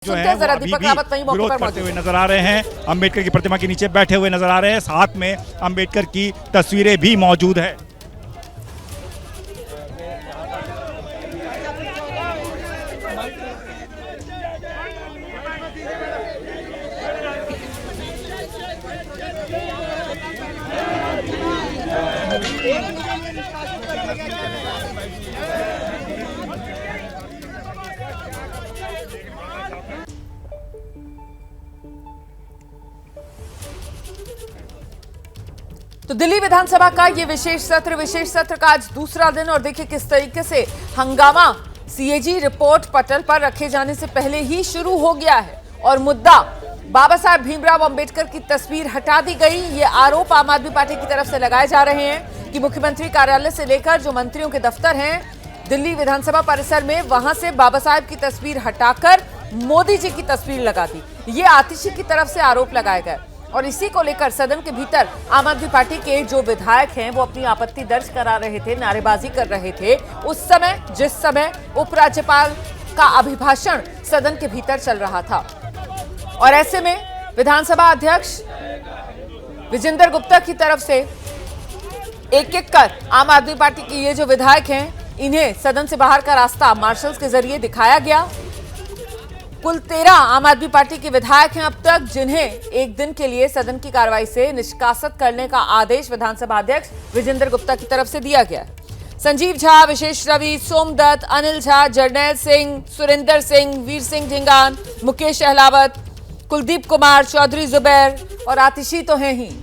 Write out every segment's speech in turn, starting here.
जो है वो अभी भी विरोध करते हुए नजर आ रहे हैं। अंबेडकर की प्रतिमा के नीचे बैठे हुए नजर आ रहे हैं। साथ में अंबेडकर की तस्वीरें भी मौजूद है। तो दिल्ली विधानसभा का ये विशेष सत्र का आज दूसरा दिन और देखिए किस तरीके से हंगामा सीएजी रिपोर्ट पटल पर रखे जाने से पहले ही शुरू हो गया है और मुद्दा बाबा साहब भीमराव अंबेडकर की तस्वीर हटा दी गई। ये आरोप आम आदमी पार्टी की तरफ से लगाए जा रहे हैं कि मुख्यमंत्री कार्यालय से लेकर जो मंत्रियों के दफ्तर हैं दिल्ली विधानसभा परिसर में, वहां से बाबा साहब की तस्वीर हटाकर मोदी जी की तस्वीर लगा दी। ये आतिशी की तरफ से आरोप लगाए गए और इसी को लेकर सदन के भीतर आम आदमी पार्टी के जो विधायक हैं वो अपनी आपत्ति दर्ज करा रहे थे, नारेबाजी कर रहे थे उस समय जिस समय उपराज्यपाल का अभिभाषण सदन के भीतर चल रहा था। और ऐसे में विधानसभा अध्यक्ष विजेंद्र गुप्ता की तरफ से एक एक कर आम आदमी पार्टी के ये जो विधायक हैं इन्हें सदन से बाहर का रास्ता मार्शल्स के जरिए दिखाया गया। कुल 13 आम आदमी पार्टी के विधायक हैं अब तक जिन्हें एक दिन के लिए सदन की कार्रवाई से निष्कासित करने का आदेश विधानसभा अध्यक्ष विजेंद्र गुप्ता की तरफ से दिया गया है। संजीव झा, विशेष रवि, सोमदत्त, अनिल झा, जर्नैल सिंह, सुरेंद्र सिंह, वीर सिंह ढिंगान, मुकेश अहलावत, कुलदीप कुमार, चौधरी जुबैर और आतिशी तो हैं ही।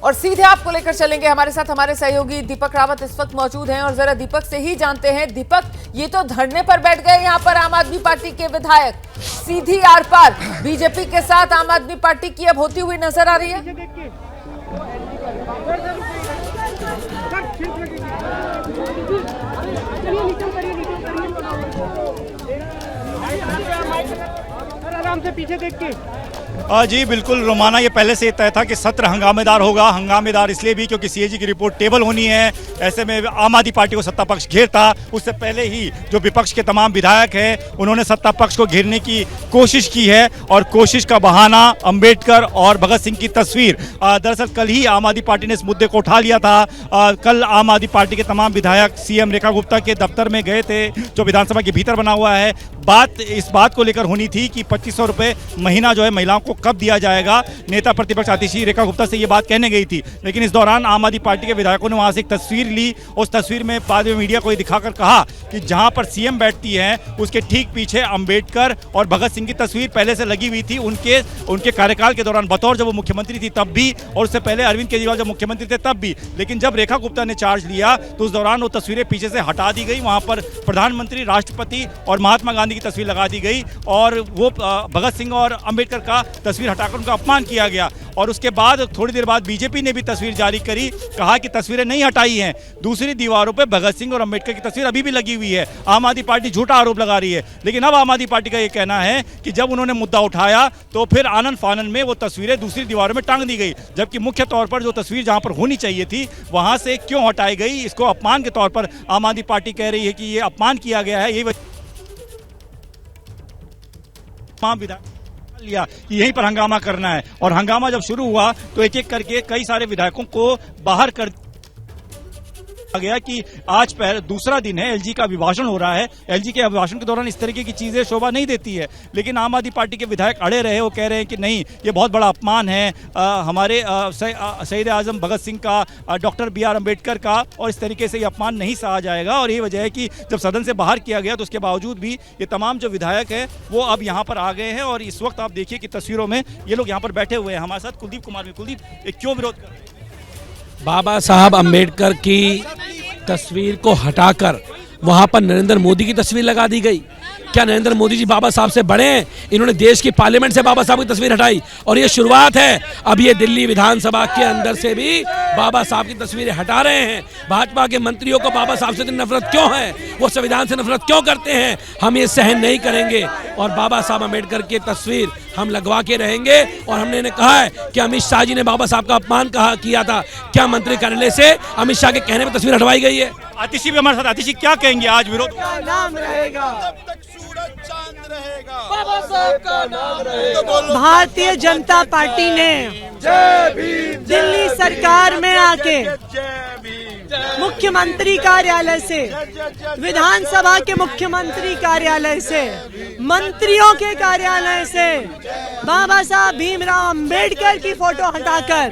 और सीधे आपको लेकर चलेंगे, हमारे साथ हमारे सहयोगी दीपक रावत इस वक्त मौजूद हैं और जरा दीपक से ही जानते हैं। दीपक, ये तो धरने पर बैठ गए यहाँ पर आम आदमी पार्टी के विधायक, सीधी आर पार बीजेपी के साथ आम आदमी पार्टी की अब होती हुई नजर आ रही है। आराम से पीछे देख के। जी बिल्कुल रोमाना, ये पहले से तय था कि सत्र हंगामेदार होगा। हंगामेदार इसलिए भी क्योंकि सीएजी की रिपोर्ट टेबल होनी है। ऐसे में आम आदमी पार्टी को सत्ता पक्ष घेरता, उससे पहले ही जो विपक्ष के तमाम विधायक हैं उन्होंने सत्ता पक्ष को घेरने की कोशिश की है और कोशिश का बहाना अंबेडकर और भगत सिंह की तस्वीर। दरअसल कल ही आम आदमी पार्टी ने इस मुद्दे को उठा लिया था। कल आम आदमी पार्टी के तमाम विधायक सीएम रेखा गुप्ता के दफ्तर में गए थे जो विधानसभा के भीतर बना हुआ है। इस बात को लेकर होनी थी कि 2500 रुपये महीना जो है महिलाओं को कब दिया जाएगा। नेता प्रतिपक्ष आतिशी रेखा गुप्ता से ये बात कहने गई थी, लेकिन इस दौरान आम आदमी पार्टी के विधायकों ने वहां से एक तस्वीर ली। उस तस्वीर में बाद में मीडिया को दिखाकर कहा कि जहां पर सीएम बैठती हैं उसके ठीक पीछे अंबेडकर और भगत सिंह की तस्वीर पहले से लगी हुई थी उनके कार्यकाल के दौरान, बतौर जब वो मुख्यमंत्री थी तब भी और उससे पहले अरविंद केजरीवाल जब मुख्यमंत्री थे तब भी। लेकिन जब रेखा गुप्ता ने चार्ज लिया तो उस दौरान वो तस्वीरें पीछे से हटा दी गई। वहां पर प्रधानमंत्री, राष्ट्रपति और महात्मा गांधी की तस्वीर लगा दी गई और वो भगत सिंह और अंबेडकर का तस्वीर हटाकर उनका अपमान किया गया। और उसके बाद थोड़ी देर बाद बीजेपी ने भी तस्वीर जारी करी, कहा कि तस्वीरें नहीं हटाई हैं, दूसरी दीवारों पे भगत सिंह और अंबेडकर की तस्वीर अभी भी लगी हुई है। आम आदमी पार्टी झूठा आरोप लगा रही है। लेकिन अब आम आदमी पार्टी का ये कहना है कि जब उन्होंने मुद्दा उठाया तो फिर आनन फानन में वो तस्वीरें दूसरी दीवारों में टांग दी गई, जबकि मुख्य तौर पर जो तस्वीर जहां पर होनी चाहिए थी वहां से क्यों हटाई गई, इसको अपमान के तौर पर आम आदमी पार्टी कह रही है कि ये अपमान किया गया है। यही लिया कि यहीं पर हंगामा करना है और हंगामा जब शुरू हुआ तो एक एक करके कई सारे विधायकों को बाहर कर गया कि आज दूसरा दिन है, एलजी का अभिभाषण हो रहा है। एलजी के अभिभाषण के दौरान इस तरीके की चीजें शोभा नहीं देती है। लेकिन आम आदमी पार्टी के विधायक अड़े रहे, वो कह रहे हैं कि नहीं, ये बहुत बड़ा अपमान है हमारे शहीद आजम भगत सिंह का, डॉक्टर BR अम्बेडकर का, और इस तरीके से ये अपमान नहीं सहा जाएगा। और यही वजह है कि जब सदन से बाहर किया गया तो उसके बावजूद भी ये तमाम जो विधायक हैं वो अब यहाँ पर आ गए हैं और इस वक्त आप देखिए कि तस्वीरों में ये लोग यहाँ पर बैठे हुए हैं। हमारे साथ कुलदीप कुमार भी। कुलदीप, क्यों विरोध कर रहे हैं? बाबा साहब अंबेडकर की तस्वीर को हटाकर वहां पर नरेंद्र मोदी की तस्वीर लगा दी गई। क्या नरेंद्र मोदी जी बाबा साहब से बड़े हैं? इन्होंने देश की पार्लियामेंट से बाबा साहब की तस्वीर हटाई और ये शुरुआत है। अब ये दिल्ली विधानसभा के अंदर से भी बाबा साहब की तस्वीरें हटा रहे हैं। भाजपा के मंत्रियों को बाबा साहब से नफरत क्यों है? वो संविधान से नफरत क्यों करते हैं? हम ये सहन नहीं करेंगे और बाबा साहब अम्बेडकर की तस्वीर हम लगवा के रहेंगे। और हमने इन्हें कहा है कि अमित शाह जी ने बाबा साहब का अपमान किया था, क्या मंत्री कार्यालय से अमित शाह के कहने पर तस्वीर हटवाई गई है? आतिशी भी हमारे साथ। आतिशी, क्या कहेंगे आज विरोध नाम रहेगा? सूरज चांद रहेगा, बाबा साहब का नाम रहेगा। तो बोलो भारतीय जनता पार्टी ने दिल्ली सरकार में आके मुख्यमंत्री कार्यालय से, विधानसभा के मुख्यमंत्री कार्यालय से, मंत्रियों के कार्यालय से बाबा साहब भीमराव अंबेडकर की फोटो हटाकर